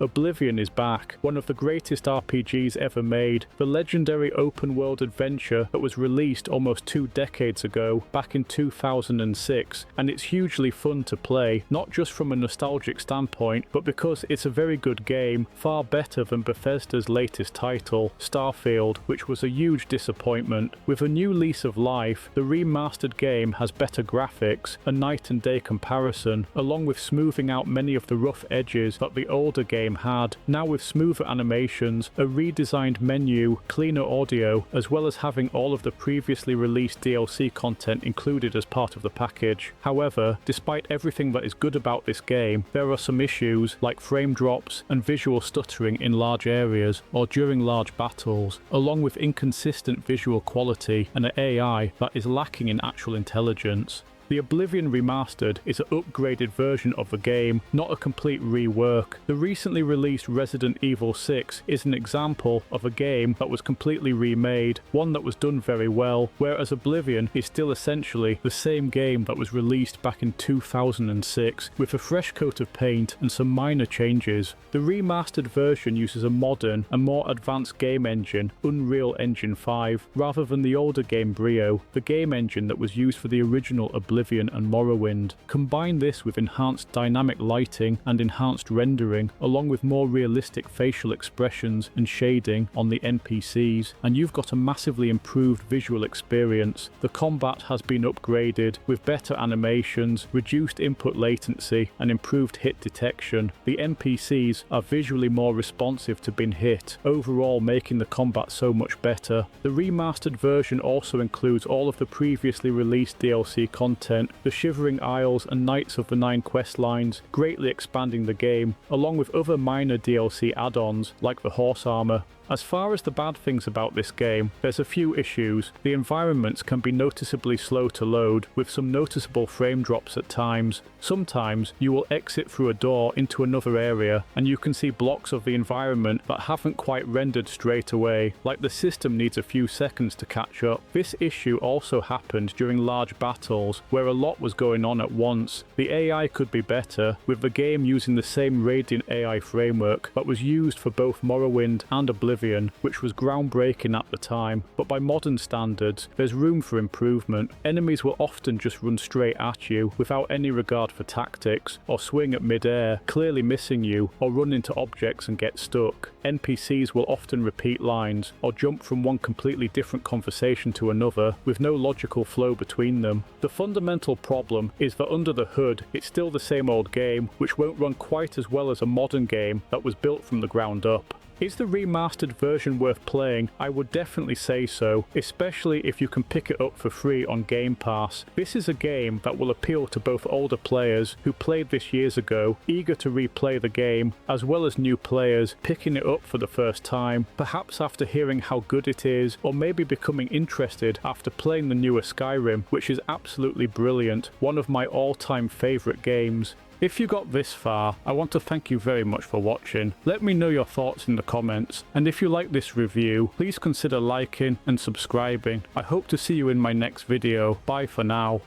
Oblivion is back, one of the greatest RPGs ever made, the legendary open-world adventure that was released almost 2 decades ago, back in 2006, and it's hugely fun to play, not just from a nostalgic standpoint, but because it's a very good game, far better than Bethesda's latest title, Starfield, which was a huge disappointment. With a new lease of life, the remastered game has better graphics, a night and day comparison, along with smoothing out many of the rough edges that the older game had, now with smoother animations, a redesigned menu, cleaner audio, as well as having all of the previously released DLC content included as part of the package. However, despite everything that is good about this game, there are some issues like frame drops and visual stuttering in large areas or during large battles, along with inconsistent visual quality and an AI that is lacking in actual intelligence. The Oblivion Remastered is an upgraded version of the game, not a complete rework. The recently released Resident Evil 6 is an example of a game that was completely remade, one that was done very well, whereas Oblivion is still essentially the same game that was released back in 2006, with a fresh coat of paint and some minor changes. The remastered version uses a modern and more advanced game engine, Unreal Engine 5, rather than the older game Brio, the game engine that was used for the original Oblivion and Morrowind. Combine this with enhanced dynamic lighting and enhanced rendering, along with more realistic facial expressions and shading on the NPCs, and you've got a massively improved visual experience. The combat has been upgraded with better animations, reduced input latency, and improved hit detection. The NPCs are visually more responsive to being hit, overall making the combat so much better. The remastered version also includes all of the previously released DLC content, the Shivering Isles and Knights of the Nine quest lines, greatly expanding the game, along with other minor DLC add-ons like the horse armor. As far as the bad things about this game, there's a few issues. The environments can be noticeably slow to load, with some noticeable frame drops at times. Sometimes you will exit through a door into another area, and you can see blocks of the environment that haven't quite rendered straight away, like the system needs a few seconds to catch up. This issue also happened during large battles, where a lot was going on at once. The AI could be better, with the game using the same Radiant AI framework that was used for both Morrowind and Oblivion, which was groundbreaking at the time, but by modern standards, there's room for improvement. Enemies will often just run straight at you without any regard for tactics, or swing at mid-air, clearly missing you, or run into objects and get stuck. NPCs will often repeat lines, or jump from one completely different conversation to another, with no logical flow between them. The fundamental problem is that under the hood, it's still the same old game, which won't run quite as well as a modern game that was built from the ground up. Is the remastered version worth playing? I would definitely say so, especially if you can pick it up for free on Game Pass. This is a game that will appeal to both older players who played this years ago, eager to replay the game, as well as new players picking it up for the first time, perhaps after hearing how good it is, or maybe becoming interested after playing the newer Skyrim, which is absolutely brilliant, one of my all-time favourite games. If you got this far, I want to thank you very much for watching. Let me know your thoughts in the comments, and if you like this review, please consider liking and subscribing. I hope to see you in my next video. Bye for now.